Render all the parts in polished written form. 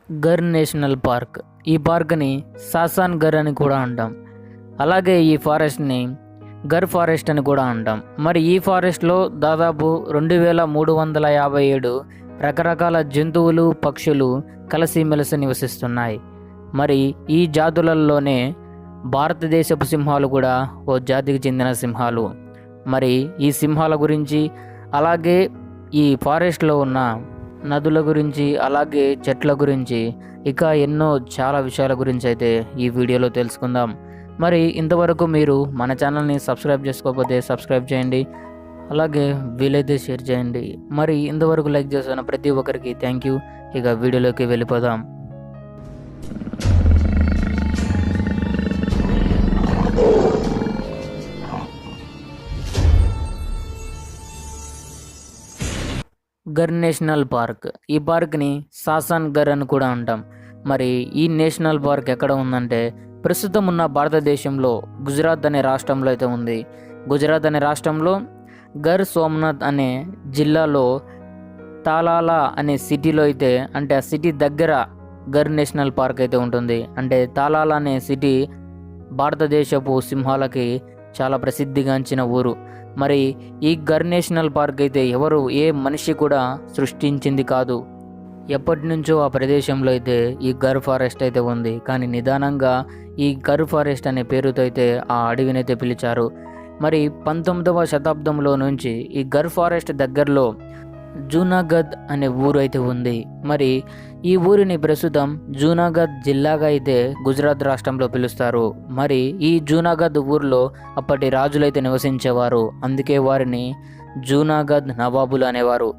గర్ national park. ఈ పార్క్ని సాసాన్ గర్ అని కూడా అంటాం. అలాగే ఈ ఫారెస్ట్ని గర్ ఫారెస్ట్ అని కూడా అంటాం. మరి ఈ ఫారెస్ట్లో దాదాపు 2357 రకరకాల జంతువులు, పక్షులు కలిసిమెలిసి నివసిస్తున్నాయి. మరి ఈ జాతులలోనే భారతదేశపు సింహాలు కూడా ఓ జాతికి చెందిన సింహాలు. మరి ఈ సింహాల గురించి, అలాగే ఈ ఫారెస్ట్లో ఉన్న నదుల గురించి, అలాగే చెట్ల గురించి, ఇక ఎన్నో చాలా విషయాల గురించి అయితే ఈ వీడియోలో తెలుసుకుందాం. మరి ఇంతవరకు మీరు మన ఛానల్ని సబ్స్క్రైబ్ చేసుకోకపోతే సబ్స్క్రైబ్ చేయండి, అలాగే వీలైతే షేర్ చేయండి. మరి ఇంతవరకు లైక్ చేసిన ప్రతి ఒక్కరికి థ్యాంక్ యూ. ఇక వీడియోలోకి వెళ్ళిపోదాం. గర్ నేషనల్ పార్క్. ఈ పార్క్ని సాసాన్ గర్ అని కూడా అంటాం. మరి ఈ నేషనల్ పార్క్ ఎక్కడ ఉందంటే ప్రస్తుతం ఉన్న భారతదేశంలో గుజరాత్ అనే రాష్ట్రంలో అయితే ఉంది. గుజరాత్ అనే రాష్ట్రంలో గర్ సోమనాథ్ అనే జిల్లాలో తాలాలా అనే సిటీలో అయితే, అంటే ఆ సిటీ దగ్గర గర్ నేషనల్ పార్క్ అయితే ఉంటుంది. అంటే తాలాలా అనే సిటీ భారతదేశపు సింహాలకి చాలా ప్రసిద్ధిగాంచిన ఊరు. మరి ఈ గర్ నేషనల్ పార్క్ అయితే ఏ మనిషి కూడా సృష్టించింది కాదు. ఎప్పటి నుంచో ఆ ప్రదేశంలో అయితే ఈ గర్ ఫారెస్ట్ అయితే ఉంది. కానీ నిదానంగా ఈ గర్ ఫారెస్ట్ అనే పేరుతో అయితే ఆ అడవిని అయితే పిలిచారు. మరి 19వ శతాబ్దంలో నుంచి ఈ గర్ ఫారెస్ట్ దగ్గరలో జూనాగఢ్ అనే ఊరు అయితే ఉంది. మరి ఈ ఊరిని ప్రస్తుతం జూనాగఢ్ జిల్లాగా అయితే గుజరాత్ రాష్ట్రంలో పిలుస్తారు. మరి ఈ జూనాగఢ్ ఊరిలో అప్పటి రాజులు అయితే నివసించేవారు. అందుకే వారిని జూనాగఢ్ నవాబులు అనేవారు.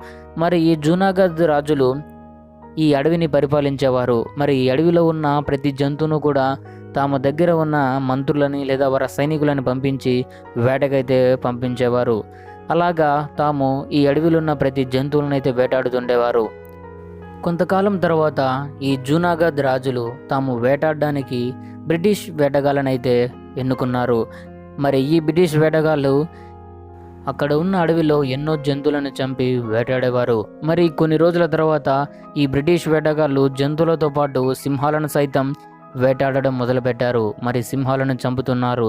మరి ఈ జూనాగఢ్ రాజులు ఈ అడవిని పరిపాలించేవారు. మరి ఈ అడవిలో ఉన్న ప్రతి జంతువును కూడా తాము దగ్గర ఉన్న మంత్రులని లేదా వారి సైనికులని పంపించి వేటకైతే పంపించేవారు. అలాగా తాము ఈ అడవిలో ఉన్న ప్రతి జంతువులను అయితే వేటాడుతుండేవారు. కొంతకాలం తర్వాత ఈ జూనాగఢ్ రాజులు తాము వేటాడడానికి బ్రిటిష్ వేటగాళ్ళనైతే ఎన్నుకున్నారు. మరి ఈ బ్రిటిష్ వేటగాళ్ళు అక్కడ ఉన్న అడవిలో ఎన్నో జంతువులను చంపి వేటాడేవారు. మరి కొన్ని రోజుల తర్వాత ఈ బ్రిటిష్ వేటగాళ్ళు జంతువులతో పాటు సింహాలను సైతం వేటాడడం మొదలుపెట్టారు. మరి సింహాలను చంపుతున్నారు.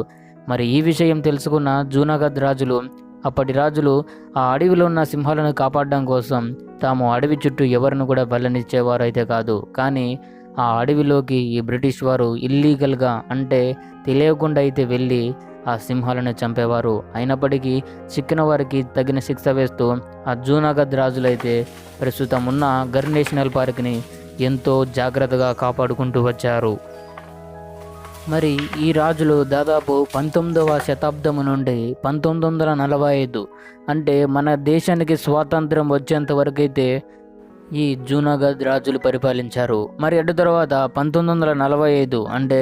మరి ఈ విషయం తెలుసుకున్న జూనాగఢ్ రాజులు, అప్పటి రాజులు ఆ అడవిలో ఉన్న సింహాలను కాపాడడం కోసం తాము అడవి చుట్టూ ఎవరిని కూడా వెళ్ళనిచ్చేవారు అయితే కాదు. కానీ ఆ అడవిలోకి ఈ బ్రిటిష్ వారు ఇల్లీగల్గా, అంటే తెలియకుండా అయితే వెళ్ళి ఆ సింహాలను చంపేవారు. అయినప్పటికీ చిక్కిన వారికి తగిన శిక్ష వేస్తూ ఆ జూనాగఢ్ రాజులైతే ప్రస్తుతం ఉన్న గర్ నేషనల్ పార్క్ని ఎంతో జాగ్రత్తగా కాపాడుకుంటూ వచ్చారు. మరి ఈ రాజులు దాదాపు 19వ శతాబ్దం నుండి 1945, అంటే మన దేశానికి స్వాతంత్రం వచ్చేంత వరకు అయితే ఈ జూనాగఢ్ రాజులు పరిపాలించారు. మరి అటు తర్వాత 1945, అంటే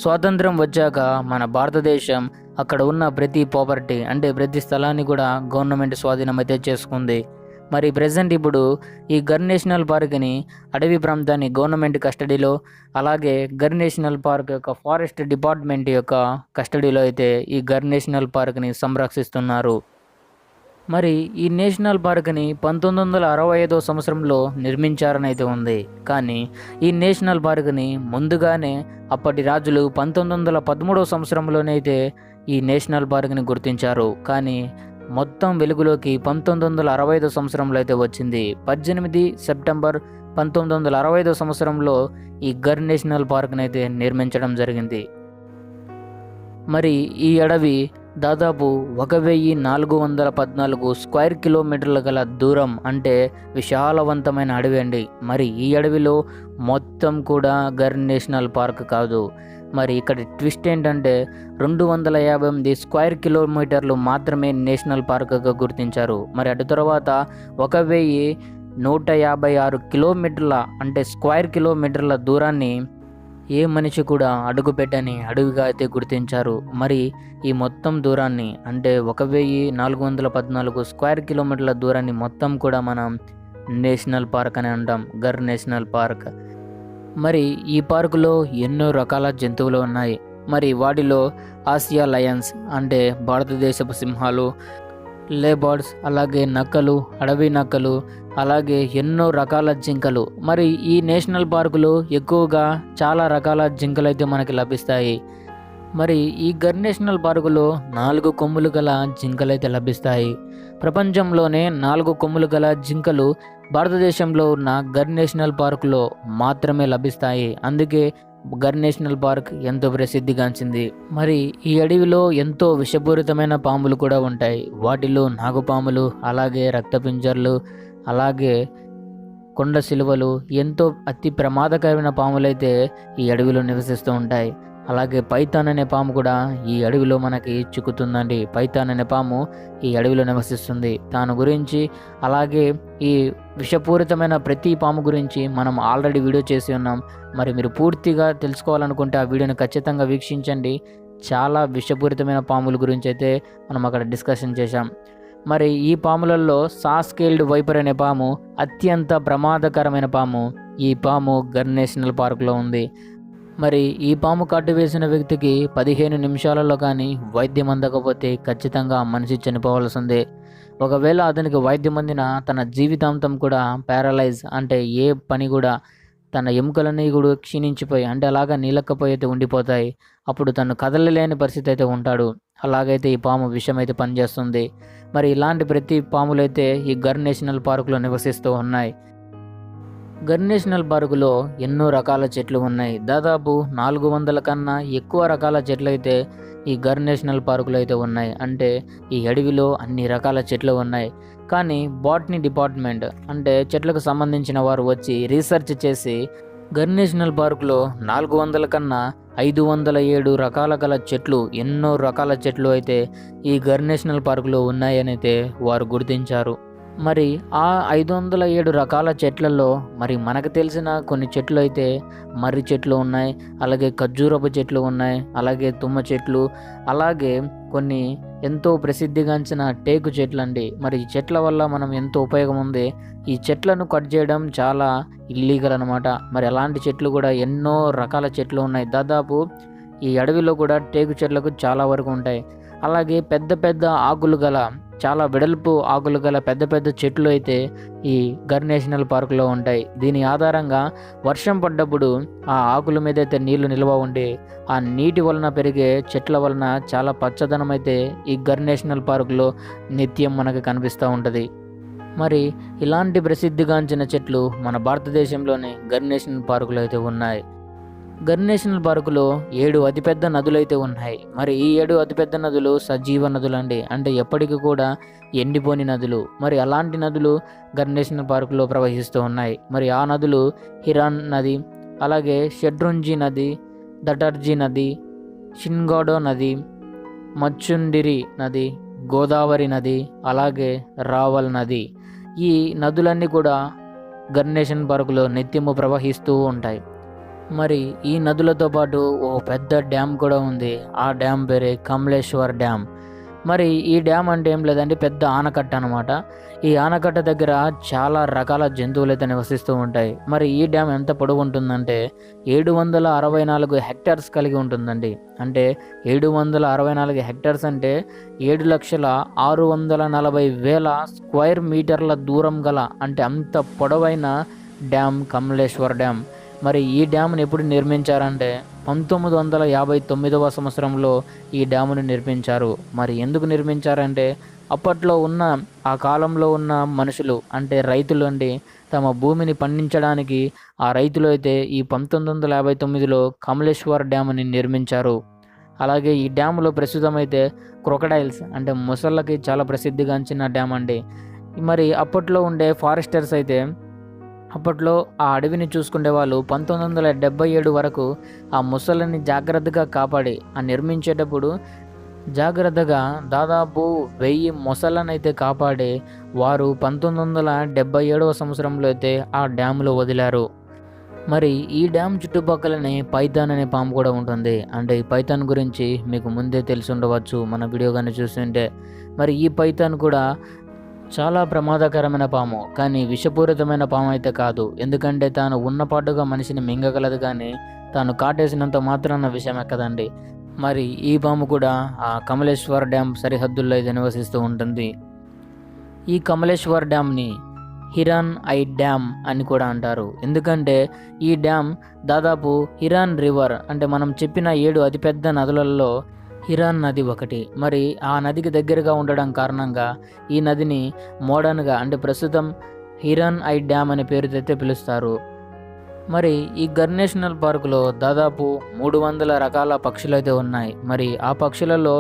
స్వాతంత్రం వచ్చాక మన భారతదేశం అక్కడ ఉన్న ప్రతి ప్రాపర్టీ, అంటే ప్రతి స్థలాన్ని కూడా గవర్నమెంట్ స్వాధీనం అయితే చేసుకుంది. మరి ప్రజెంట్ ఇప్పుడు ఈ గర్ నేషనల్ పార్క్ని, అడవి ప్రాంతాన్ని గవర్నమెంట్ కస్టడీలో, అలాగే గర్ నేషనల్ పార్క్ యొక్క ఫారెస్ట్ డిపార్ట్మెంట్ యొక్క కస్టడీలో అయితే ఈ గర్ నేషనల్ పార్క్ని సంరక్షిస్తున్నారు. మరి ఈ నేషనల్ పార్క్ని 1965వ సంవత్సరంలో నిర్మించారని అయితే ఉంది. కానీ ఈ నేషనల్ పార్క్ని ముందుగానే అప్పటి రాజులు 1913వ సంవత్సరంలోనైతే ఈ నేషనల్ పార్క్ని గుర్తించారు. కానీ మొత్తం వెలుగులోకి 1965వ సంవత్సరంలో అయితే వచ్చింది. 18 సెప్టెంబర్ 1965వ సంవత్సరంలో ఈ గర్ నేషనల్ పార్క్ని అయితే నిర్మించడం జరిగింది. మరి ఈ అడవి దాదాపు 1414 స్క్వేర్ కిలోమీటర్ల గల దూరం, అంటే విశాలవంతమైన అడవి అండి. మరి ఈ అడవిలో మొత్తం కూడా గర్ నేషనల్ పార్క్ కాదు. మరి ఇక్కడ ట్విస్ట్ ఏంటంటే 258 స్క్వేర్ కిలోమీటర్లు మాత్రమే నేషనల్ పార్క్గా గుర్తించారు. మరి అటు తర్వాత 1156 కిలోమీటర్ల, అంటే స్క్వేర్ కిలోమీటర్ల దూరాన్ని ఏ మనిషి కూడా అడుగుపెట్టని అడవిగా అయితే గుర్తించారు. మరి ఈ మొత్తం దూరాన్ని, అంటే 1414 స్క్వేర్ కిలోమీటర్ల దూరాన్ని మొత్తం కూడా మనం నేషనల్ పార్క్ అని అంటాం, గర్ నేషనల్ పార్క్. మరి ఈ పార్కులో ఎన్నో రకాల జంతువులు ఉన్నాయి. మరి వాటిలో ఆసియా లయన్స్, అంటే భారతదేశపు సింహాలు, లేబర్డ్స్, అలాగే నక్కలు, అడవి నక్కలు, అలాగే ఎన్నో రకాల జింకలు. మరి ఈ నేషనల్ పార్కులో ఎక్కువగా చాలా రకాల జింకలు అయితే మనకి లభిస్తాయి. మరి ఈ గర్ నేషనల్ పార్కులో 4 కొమ్ములు గల జింకలు అయితే లభిస్తాయి. ప్రపంచంలోనే 4 కొమ్ములు గల జింకలు భారతదేశంలో ఉన్న గర్ నేషనల్ పార్కులో మాత్రమే లభిస్తాయి. అందుకే గర్ నేషనల్ పార్క్ ఎంతో ప్రసిద్ధిగాంచింది. మరి ఈ అడవిలో ఎంతో విషపూరితమైన పాములు కూడా ఉంటాయి. వాటిలో నాగుపాములు, అలాగే రక్తపింజర్లు, అలాగే కొండ సిలువలు, ఎంతో అతి ప్రమాదకరమైన పాములైతే ఈ అడవిలో నివసిస్తూ ఉంటాయి. అలాగే పైథాన్ అనే పాము కూడా ఈ అడవిలో మనకి చిక్కుతుందండి. పైథాన్ అనే పాము ఈ అడవిలో నివసిస్తుంది. దాని గురించి, అలాగే ఈ విషపూరితమైన ప్రతి పాము గురించి మనం ఆల్రెడీ వీడియో చేసి ఉన్నాం. మరి మీరు పూర్తిగా తెలుసుకోవాలనుకుంటే ఆ వీడియోని ఖచ్చితంగా వీక్షించండి. చాలా విషపూరితమైన పాముల గురించి అయితే మనం అక్కడ డిస్కషన్ చేశాం. మరి ఈ పాములలో సాస్కేల్డ్ వైపర్ అనే పాము అత్యంత ప్రమాదకరమైన పాము. ఈ పాము గర్ నేషనల్ పార్కులో ఉంది. మరి ఈ పాము కాటు వేసిన వ్యక్తికి 15 నిమిషాలలో కానీ వైద్యం అందకపోతే ఖచ్చితంగా మనిషి చనిపోవాల్సిందే. ఒకవేళ అతనికి వైద్యం అందిన తన జీవితాంతం కూడా ప్యారలైజ్, అంటే ఏ పని కూడా తన ఎముకలన్నీ కూడా క్షీణించిపోయి, అంటే అలాగా నీలక్కపోయి అయితే ఉండిపోతాయి. అప్పుడు తను కదలలేని పరిస్థితి అయితే ఉంటాడు. అలాగైతే ఈ పాము విషం అయితే పనిచేస్తుంది. మరి ఇలాంటి ప్రతి పాములైతే ఈ గర్ నేషనల్ పార్కులో నివసిస్తూ ఉన్నాయి. గర్ నేషనల్ పార్కులో ఎన్నో రకాల చెట్లు ఉన్నాయి. దాదాపు 400 కన్నా ఎక్కువ రకాల చెట్లు అయితే ఈ గర్ నేషనల్ పార్కులో అయితే ఉన్నాయి. అంటే ఈ అడవిలో అన్ని రకాల చెట్లు ఉన్నాయి. కానీ బాటనీ డిపార్ట్మెంట్, అంటే చెట్లకు సంబంధించిన వారు వచ్చి రీసెర్చ్ చేసి గర్ నేషనల్ పార్కులో 400 కన్నా 507 రకాల గల చెట్లు, ఎన్నో రకాల చెట్లు అయితే ఈ గర్ నేషనల్ పార్కులో ఉన్నాయని అయితే వారు గుర్తించారు. మరి ఆ 507 రకాల చెట్లలో మరి మనకు తెలిసిన కొన్ని చెట్లు అయితే మర్రి చెట్లు ఉన్నాయి, అలాగే ఖర్జూరపు చెట్లు ఉన్నాయి, అలాగే తుమ్మ చెట్లు, అలాగే కొన్ని ఎంతో ప్రసిద్ధిగాంచిన టేకు చెట్లు అండి. మరి ఈ చెట్ల వల్ల మనం ఎంతో ఉపయోగం ఉంది. ఈ చెట్లను కట్ చేయడం చాలా ఇల్లీగల్ అనమాట. మరి అలాంటి చెట్లు కూడా ఎన్నో రకాల చెట్లు ఉన్నాయి. దాదాపు ఈ అడవిలో కూడా టేకు చెట్లకు చాలా వరకు ఉంటాయి. అలాగే పెద్ద పెద్ద ఆకులు గల, చాలా వెడల్పు ఆకులు గల పెద్ద పెద్ద చెట్లు అయితే ఈ గర్ నేషనల్ పార్కులో ఉంటాయి. దీని ఆధారంగా వర్షం పడ్డప్పుడు ఆ ఆకుల మీద అయితే నీళ్లు నిల్వ ఉండి ఆ నీటి వలన పెరిగే చెట్ల వలన చాలా పచ్చదనం అయితే ఈ గర్ నేషనల్ పార్కులో నిత్యం మనకు కనిపిస్తూ ఉంటుంది. మరి ఇలాంటి ప్రసిద్ధిగాంచిన చెట్లు మన భారతదేశంలోని గర్ నేషనల్ పార్కులో అయితే ఉన్నాయి. గర్ నేషనల్ పార్కులో 7 అతిపెద్ద నదులు అయితే ఉన్నాయి. మరి ఈ 7 అతిపెద్ద నదులు సజీవ నదులు అండి, అంటే ఎప్పటికీ కూడా ఎండిపోని నదులు. మరి అలాంటి నదులు గర్ నేషనల్ పార్కులో ప్రవహిస్తూ ఉన్నాయి. మరి ఆ నదులు హిరాన్ నది, అలాగే షెడ్రుంజి నది, దటర్జీ నది, షిన్గాడో నది, మచ్చుండిరి నది, గోదావరి నది, అలాగే రావల్ నది. ఈ నదులన్నీ కూడా గర్ నేషనల్ పార్కులో నిత్యము ప్రవహిస్తూ ఉంటాయి. మరి ఈ నదులతో పాటు ఓ పెద్ద డ్యామ్ కూడా ఉంది. ఆ డ్యామ్ పేరే కమలేశ్వర్ డ్యామ్. మరి ఈ డ్యామ్ అంటే ఏం లేదండి, పెద్ద ఆనకట్ట అనమాట. ఈ ఆనకట్ట దగ్గర చాలా రకాల జంతువులు అయితే నివసిస్తూ ఉంటాయి. మరి ఈ డ్యామ్ ఎంత పొడవు ఉంటుందంటే 764 హెక్టార్స్ కలిగి ఉంటుందండి. అంటే 764 హెక్టార్స్ అంటే 7,640,000 స్క్వేర్ మీటర్ల దూరం గల, అంటే అంత పొడవైన డ్యామ్ కమలేశ్వర్ డ్యామ్. మరి ఈ డ్యామ్ను ఎప్పుడు నిర్మించారంటే 1959వ సంవత్సరంలో ఈ డ్యామును నిర్మించారు. మరి ఎందుకు నిర్మించారంటే అప్పట్లో ఉన్న, ఆ కాలంలో ఉన్న మనుషులు, అంటే రైతులు అండి, తమ భూమిని పండించడానికి ఆ రైతులు అయితే ఈ 1959లో కమలేశ్వర్ డ్యామ్ని నిర్మించారు. అలాగే ఈ డ్యాములో ప్రస్తుతం అయితే క్రొకడైల్స్, అంటే మొసళ్ళకి చాలా ప్రసిద్ధిగాంచిన డ్యామ్ అండి. మరి అప్పట్లో ఉండే ఫారెస్టర్స్ అయితే అప్పట్లో ఆ అడవిని చూసుకునే వాళ్ళు 1977 వరకు ఆ మొసళ్ళని జాగ్రత్తగా కాపాడి ఆ నిర్మించేటప్పుడు జాగ్రత్తగా దాదాపు 1000 మొసళ్ళను అయితే కాపాడి వారు 1977వ సంవత్సరంలో అయితే ఆ డ్యాములో వదిలారు. మరి ఈ డ్యామ్ చుట్టుపక్కలనే పైథాన్ అనే పాము కూడా ఉంటుంది. అంటే ఈ పైథాన్ గురించి మీకు ముందే తెలిసి ఉండవచ్చు మన వీడియో కానీ చూస్తుంటే. మరి ఈ పైథాన్ కూడా చాలా ప్రమాదకరమైన పాము, కానీ విషపూరితమైన పాము అయితే కాదు. ఎందుకంటే తాను ఉన్నపాటుగా మనిషిని మింగగలదు, కానీ తాను కాటేసినంత మాత్రాన విషం ఎక్కదండి. మరి ఈ పాము కూడా ఆ కమలేశ్వర్ డ్యామ్ సరిహద్దుల్లో అయితే నివసిస్తూ ఉంటుంది. ఈ కమలేశ్వర్ డ్యామ్ని హిరాన్ ఐ డ్యామ్ అని కూడా అంటారు. ఎందుకంటే ఈ డ్యామ్ దాదాపు హిరాన్ రివర్ అంటే మనం చెప్పిన 7 అతిపెద్ద నదులలో హిరాన్ నది ఒకటి. మరి ఆ నదికి దగ్గరగా ఉండడం కారణంగా ఈ నదిని మోడర్న్గా అంటే ప్రస్తుతం హిరాన్ ఐ డ్యామ్ అనే పేరుతో అయితే పిలుస్తారు. మరి ఈ గర్ నేషనల్ పార్కులో దాదాపు 300 రకాల పక్షులు అయితే ఉన్నాయి. మరి ఆ పక్షులలో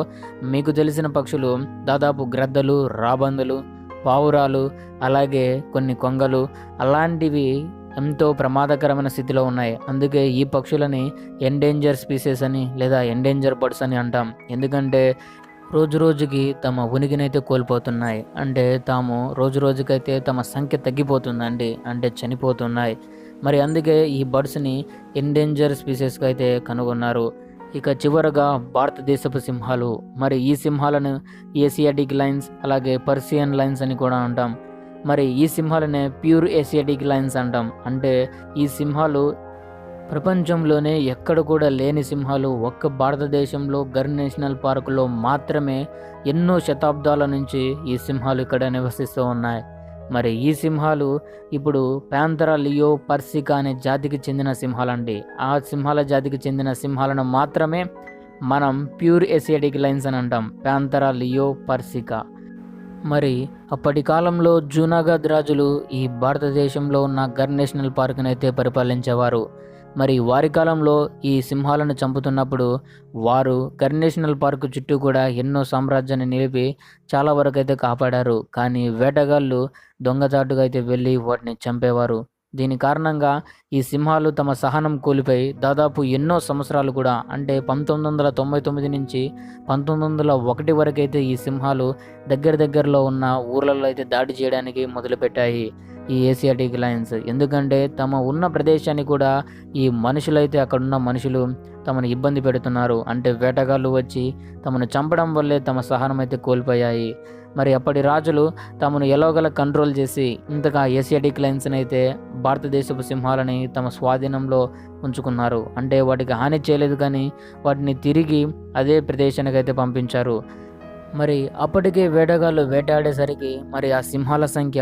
మీకు తెలిసిన పక్షులు దాదాపు గ్రద్దలు, రాబందులు, పావురాలు, అలాగే కొన్ని కొంగలు అలాంటివి ఎంతో ప్రమాదకరమైన స్థితిలో ఉన్నాయి. అందుకే ఈ పక్షులని ఎండేంజర్ స్పీసెస్ అని లేదా ఎండేంజర్ బర్డ్స్ అని అంటాం. ఎందుకంటే రోజు రోజుకి తమ ఉనికినైతే కోల్పోతున్నాయి. అంటే రోజు రోజుకైతే తమ సంఖ్య తగ్గిపోతుందండి, అంటే చనిపోతున్నాయి. మరి అందుకే ఈ బర్డ్స్ని ఎండేంజర్ స్పీసెస్గా అయితే కనుగొన్నారు. ఇక చివరగా భారతదేశపు సింహాలు. మరి ఈ సింహాలను ఏసియాటిక్ లైన్స్ అలాగే పర్షియన్ లైన్స్ అని కూడా అంటాం. మరి ఈ సింహాలనే ప్యూర్ ఏసియాటిక్ లైన్స్ అంటాం. అంటే ఈ సింహాలు ప్రపంచంలోనే ఎక్కడ కూడా లేని సింహాలు ఒక్క భారతదేశంలో గర్ నేషనల్ పార్కులో మాత్రమే ఎన్నో శతాబ్దాల నుంచి ఈ సింహాలు ఇక్కడ నివసిస్తూ ఉన్నాయి. మరి ఈ సింహాలు ఇప్పుడు ప్యాంథరా లియో పర్సికా అనే జాతికి చెందిన సింహాలండి. ఆ సింహాల జాతికి చెందిన సింహాలను మాత్రమే మనం ప్యూర్ ఏసియాటిక్ లైన్స్ అని అంటాం, ప్యాంథరా లియో పర్సికా. మరి అప్పటి కాలంలో జూనాగఢ్ రాజులు ఈ భారతదేశంలో ఉన్న గర్ నేషనల్ పార్క్ని అయితే పరిపాలించేవారు. మరి వారి కాలంలో ఈ సింహాలను చంపుతున్నప్పుడు వారు గర్ నేషనల్ పార్క్ చుట్టూ కూడా ఎన్నో సామ్రాజ్యాన్ని నిలిపి చాలా వరకు అయితే కాపాడారు. కానీ వేటగాళ్ళు దొంగచాటుగా అయితే వెళ్ళి వాటిని చంపేవారు. దీని కారణంగా ఈ సింహాలు తమ సహనం కోల్పోయి దాదాపు ఎన్నో సంవత్సరాలు కూడా అంటే 1999 నుంచి 1901 వరకు అయితే ఈ సింహాలు దగ్గరలో ఉన్న ఊర్లలో అయితే దాడి చేయడానికి మొదలుపెట్టాయి ఈ ఏసియాటిక్ లైన్స్. ఎందుకంటే తమ ఉన్న ప్రదేశాన్ని కూడా ఈ మనుషులైతే అక్కడున్న మనుషులు తమను ఇబ్బంది పెడుతున్నారు. అంటే వేటగాళ్ళు వచ్చి తమను చంపడం వల్లే తమ సహనం అయితే కోల్పోయాయి. మరి అప్పటి రాజులు తమను ఎలాగోలా కంట్రోల్ చేసి ఇంతగా ఏసియాటిక్ లైన్స్ని అయితే భారతదేశపు సింహాలని తమ స్వాధీనంలో ఉంచుకున్నారు. అంటే వాటికి హాని చేయలేదు, కానీ వాటిని తిరిగి అదే ప్రదేశానికి అయితే పంపించారు. మరి అప్పటికే వేటగాళ్ళు వేటాడేసరికి మరి ఆ సింహాల సంఖ్య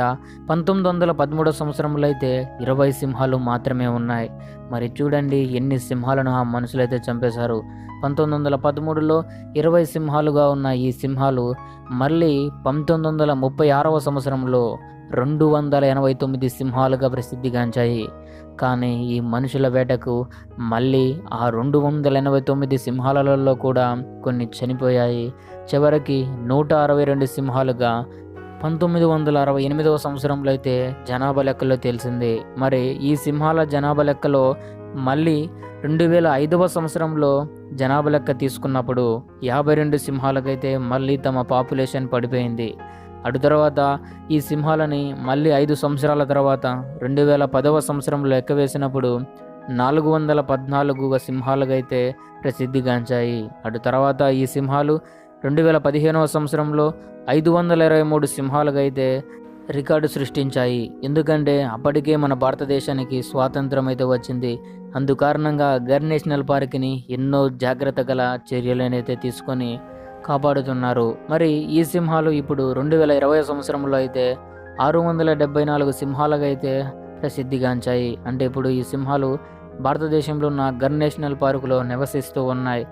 1913 సంవత్సరంలో అయితే 20 సింహాలు మాత్రమే ఉన్నాయి. మరి చూడండి ఎన్ని సింహాలను ఆ మనుషులైతే చంపేశారు. 1913లో 20 సింహాలుగా ఉన్న ఈ సింహాలు మళ్ళీ 1936వ సంవత్సరంలో 289 సింహాలుగా ప్రసిద్ధిగాంచాయి. కానీ ఈ మనుషుల వేటకు మళ్ళీ ఆ 289 సింహాలలో కూడా కొన్ని చనిపోయాయి. చివరికి 162 సింహాలుగా 1968వ సంవత్సరంలో అయితే జనాభా లెక్కలో తెలిసింది. మరి ఈ సింహాల జనాభా లెక్కలో మళ్ళీ 2005వ సంవత్సరంలో జనాభా లెక్క తీసుకున్నప్పుడు 52 సింహాలకైతే మళ్ళీ తమ పాపులేషన్ పడిపోయింది. అటు తర్వాత ఈ సింహాలని మళ్ళీ 5 సంవత్సరాల తర్వాత 2010వ సంవత్సరంలో లెక్క వేసినప్పుడు 414 సింహాలుగా అయితే ప్రసిద్ధిగాంచాయి. అటు తర్వాత ఈ సింహాలు 2015వ సంవత్సరంలో 523 సింహాలుగా అయితే రికార్డు సృష్టించాయి. ఎందుకంటే అప్పటికే మన భారతదేశానికి స్వాతంత్రం అయితే వచ్చింది. అందుకారణంగా గర్ నేషనల్ పార్క్ని ఎన్నో జాగ్రత్త గల చర్యలనైతే తీసుకొని కాపాడుతున్నారు. మరి ఈ సింహాలు ఇప్పుడు 2020 సంవత్సరంలో అయితే 674 సింహాలుగా అయితే ప్రసిద్ధిగాంచాయి. అంటే ఇప్పుడు ఈ సింహాలు భారతదేశంలో ఉన్న గర్ నేషనల్ పార్కులో నివసిస్తూ ఉన్నాయి.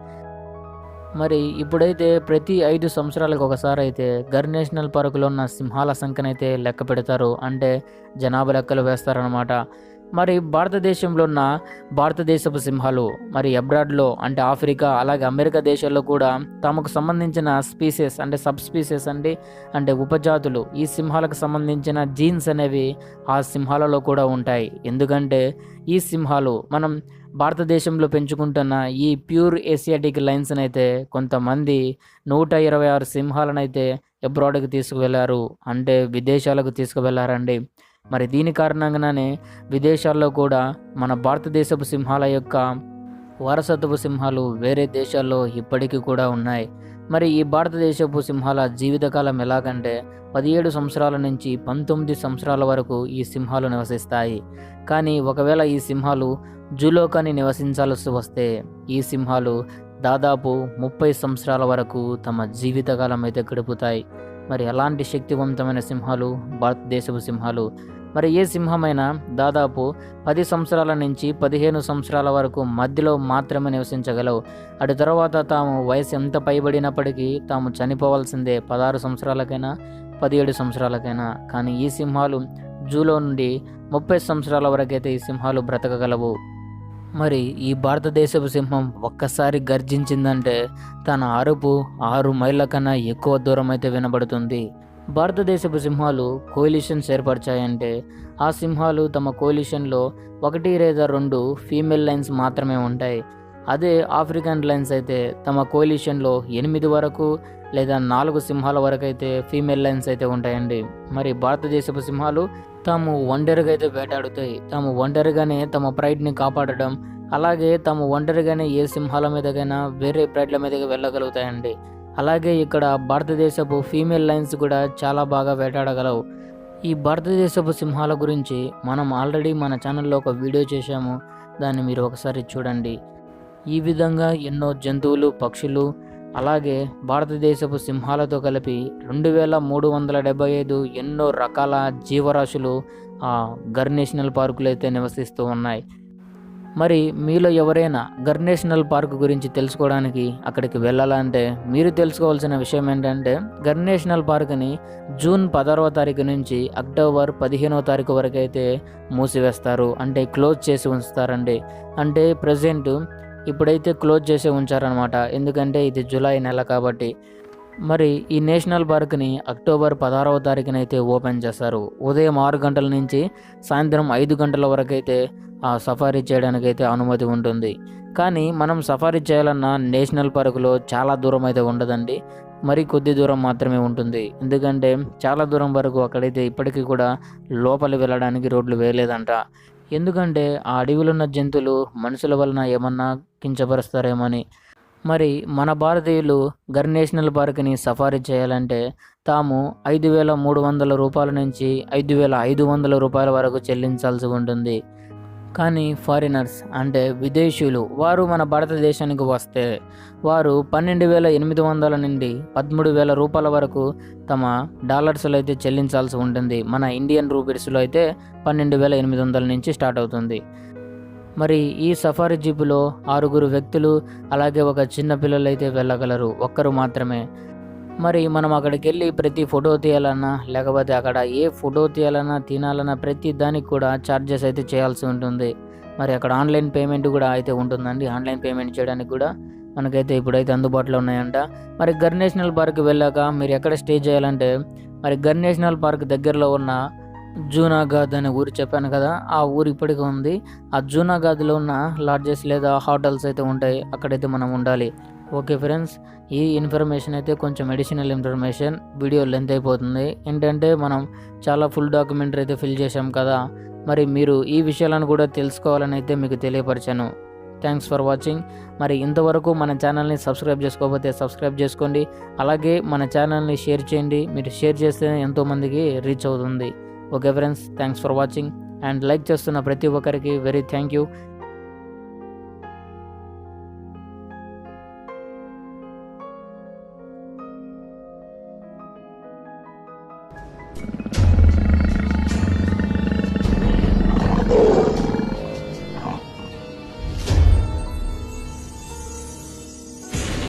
మరి ఇప్పుడైతే ప్రతి 5 సంవత్సరాలకు ఒకసారి అయితే గర్ నేషనల్ పార్కులో ఉన్న సింహాల సంఖ్యనైతే లెక్క పెడతారు. అంటే జనాభా లెక్కలు వేస్తారనమాట. మరి భారతదేశంలో ఉన్న భారతదేశపు సింహాలు మరి అబ్రాడ్లో అంటే ఆఫ్రికా అలాగే అమెరికా దేశాల్లో కూడా తమకు సంబంధించిన స్పీసెస్ అంటే సబ్ స్పీసెస్ అంటే ఉపజాతులు ఈ సింహాలకు సంబంధించిన జీన్స్ అనేవి ఆ సింహాలలో కూడా ఉంటాయి. ఎందుకంటే ఈ సింహాలు మనం భారతదేశంలో పెంచుకుంటున్న ఈ ప్యూర్ ఏసియాటిక్ లైన్స్ని అయితే కొంతమంది 126 సింహాలను అయితే అబ్రాడ్కి తీసుకువెళ్ళారు, అంటే విదేశాలకు తీసుకువెళ్ళారండి. మరి దీని కారణంగానే విదేశాల్లో కూడా మన భారతదేశపు సింహాల యొక్క వారసత్వపు సింహాలు వేరే దేశాల్లో ఇప్పటికీ కూడా ఉన్నాయి. మరి ఈ భారతదేశపు సింహాల జీవితకాలం ఎలాగంటే 17 సంవత్సరాల నుంచి 19 సంవత్సరాల వరకు ఈ సింహాలు నివసిస్తాయి. కానీ ఒకవేళ ఈ సింహాలు జూలో కానీ నివసించాల్సి వస్తే ఈ సింహాలు దాదాపు 30 సంవత్సరాల వరకు తమ జీవితకాలం అయితే గడుపుతాయి. మరి ఎలాంటి శక్తివంతమైన సింహాలు భారతదేశపు సింహాలు. మరి ఏ సింహమైనా దాదాపు 10 సంవత్సరాల నుంచి 15 సంవత్సరాల వరకు మధ్యలో మాత్రమే నివసించగలవు. అటు తర్వాత తాము వయసు ఎంత పైబడినప్పటికీ తాము చనిపోవాల్సిందే, 16 సంవత్సరాలకైనా 17 సంవత్సరాలకైనా. కానీ ఈ సింహాలు జూలో నుండి 30 సంవత్సరాల వరకైతే ఈ సింహాలు బ్రతకగలవు. మరి ఈ భారతదేశపు సింహం ఒక్కసారి గర్జించిందంటే తన అరుపు 6 మైళ్ళ కన్నా ఎక్కువ దూరం అయితే వినబడుతుంది. భారతదేశపు సింహాలు కోలిషన్స్ ఏర్పరిచాయంటే ఆ సింహాలు తమ కోలిషన్లో 1 లేదా 2 ఫీమేల్ లైన్స్ మాత్రమే ఉంటాయి. అదే ఆఫ్రికన్ లైన్స్ అయితే తమ కోలిషన్లో 8 వరకు లేదా 4 సింహాల వరకు అయితే ఫీమేల్ లైన్స్ అయితే ఉంటాయండి. మరి భారతదేశపు సింహాలు తాము ఒంటరిగా అయితే వేటాడుతాయి. తాము ఒంటరిగానే తమ ప్రైడ్ని కాపాడడం, అలాగే తాము ఒంటరిగానే ఏ సింహాల మీదకైనా వేరే ప్రైడ్ల మీదకి వెళ్ళగలుగుతాయండి. అలాగే ఇక్కడ భారతదేశపు ఫీమేల్ లైన్స్ కూడా చాలా బాగా వేటాడగలవు. ఈ భారతదేశపు సింహాల గురించి మనం ఆల్రెడీ మన ఛానల్లో ఒక వీడియో చేశాము, దాన్ని మీరు ఒకసారి చూడండి. ఈ విధంగా ఎన్నో జంతువులు, పక్షులు, అలాగే భారతదేశపు సింహాలతో కలిపి 2375 ఎన్నో రకాల జీవరాశులు గర్ నేషనల్ పార్కులు అయితే నివసిస్తూ ఉన్నాయి. మరి మీలో ఎవరైనా గర్ నేషనల్ పార్క్ గురించి తెలుసుకోవడానికి అక్కడికి వెళ్ళాలంటే మీరు తెలుసుకోవాల్సిన విషయం ఏంటంటే, గర్ నేషనల్ పార్క్ని జూన్ 16వ తారీఖు నుంచి అక్టోబర్ 15వ తారీఖు వరకు అయితే మూసివేస్తారు, అంటే క్లోజ్ చేసి ఉంచుతారండి. అంటే ప్రజెంట్ ఇప్పుడైతే క్లోజ్ చేసి ఉంచారనమాట, ఎందుకంటే ఇది జూలై నెల కాబట్టి. మరి ఈ నేషనల్ పార్క్ని అక్టోబర్ 16వ తారీఖునైతే ఓపెన్ చేస్తారు. ఉదయం 6 గంటల నుంచి సాయంత్రం 5 గంటల వరకు అయితే సఫారీ చేయడానికైతే అనుమతి ఉంటుంది. కానీ మనం సఫారీ చేయాలన్న నేషనల్ పార్కులో చాలా దూరం అయితే ఉండదండి, మరి కొద్ది దూరం మాత్రమే ఉంటుంది. ఎందుకంటే చాలా దూరం వరకు అక్కడైతే ఇప్పటికీ కూడా లోపలి వెళ్ళడానికి రోడ్లు వేయలేదంట. ఎందుకంటే ఆ అడవిలో ఉన్న జంతువులు మనుషుల వలన ఏమన్నా కించపరుస్తారేమని. మరి మన భారతీయులు గర్ నేషనల్ పార్క్ని సఫారీ చేయాలంటే తాము 5,300 రూపాయల నుంచి 5,500 రూపాయల వరకు చెల్లించాల్సి ఉంటుంది. కానీ ఫారినర్స్ అంటే విదేశీయులు వారు మన భారతదేశానికి వస్తే వారు 12,800 నుండి 13,000 రూపాయల వరకు తమ డాలర్స్లో అయితే చెల్లించాల్సి ఉంటుంది. మన ఇండియన్ రూపీస్లో అయితే 12,800 నుంచి స్టార్ట్ అవుతుంది. మరి ఈ సఫారీ జీపులో 6 వ్యక్తులు అలాగే ఒక చిన్న పిల్లలు అయితే వెళ్ళగలరు, ఒక్కరు మాత్రమే. మరి మనం అక్కడికి వెళ్ళి ప్రతి ఫోటో తీయాలన్నా లేకపోతే అక్కడ ఏ ఫోటో తీయాలన్నా తినాలన్నా ప్రతి దానికి కూడా ఛార్జెస్ అయితే చేయాల్సి ఉంటుంది. మరి అక్కడ ఆన్లైన్ పేమెంట్ కూడా అయితే ఉంటుందండి. ఆన్లైన్ పేమెంట్ చేయడానికి కూడా మనకైతే ఇప్పుడైతే అందుబాటులో ఉన్నాయంట. మరి గర్ నేషనల్ పార్క్ వెళ్ళాక మీరు ఎక్కడ స్టే చేయాలంటే, మరి గర్ నేషనల్ పార్క్ దగ్గరలో ఉన్న జూనాగాద్ అనే ఊరు చెప్పాను కదా, ఆ ఊరు ఇప్పటికీ ఉంది. ఆ జూనాగాద్లో ఉన్న లాడ్జెస్ లేదా హోటల్స్ అయితే ఉంటాయి, అక్కడైతే మనం ఉండాలి. ఓకే ఫ్రెండ్స్, ఈ ఇన్ఫర్మేషన్ అయితే కొంచెం అడిషనల్ ఇన్ఫర్మేషన్, వీడియో లెంత్ అయిపోతుంది. ఏంటంటే మనం చాలా ఫుల్ డాక్యుమెంటరీ అయితే ఫిల్ చేశాం కదా, మరి మీరు ఈ విషయాలను కూడా తెలుసుకోవాలని అయితే మీకు తెలియపరిచాను. Thanks for watching. మరి ఇంతవరకు మన ఛానల్ని సబ్స్క్రైబ్ చేసుకోకపోతే సబ్స్క్రైబ్ చేసుకోండి, అలాగే మన ఛానల్ని షేర్ చేయండి. మీరు షేర్ చేస్తే ఎంతోమందికి రీచ్ అవుతుంది. Okay friends, thanks for watching and like చేస్తున్న ప్రతి ఒక్కరికి వెరీ థ్యాంక్ యూ.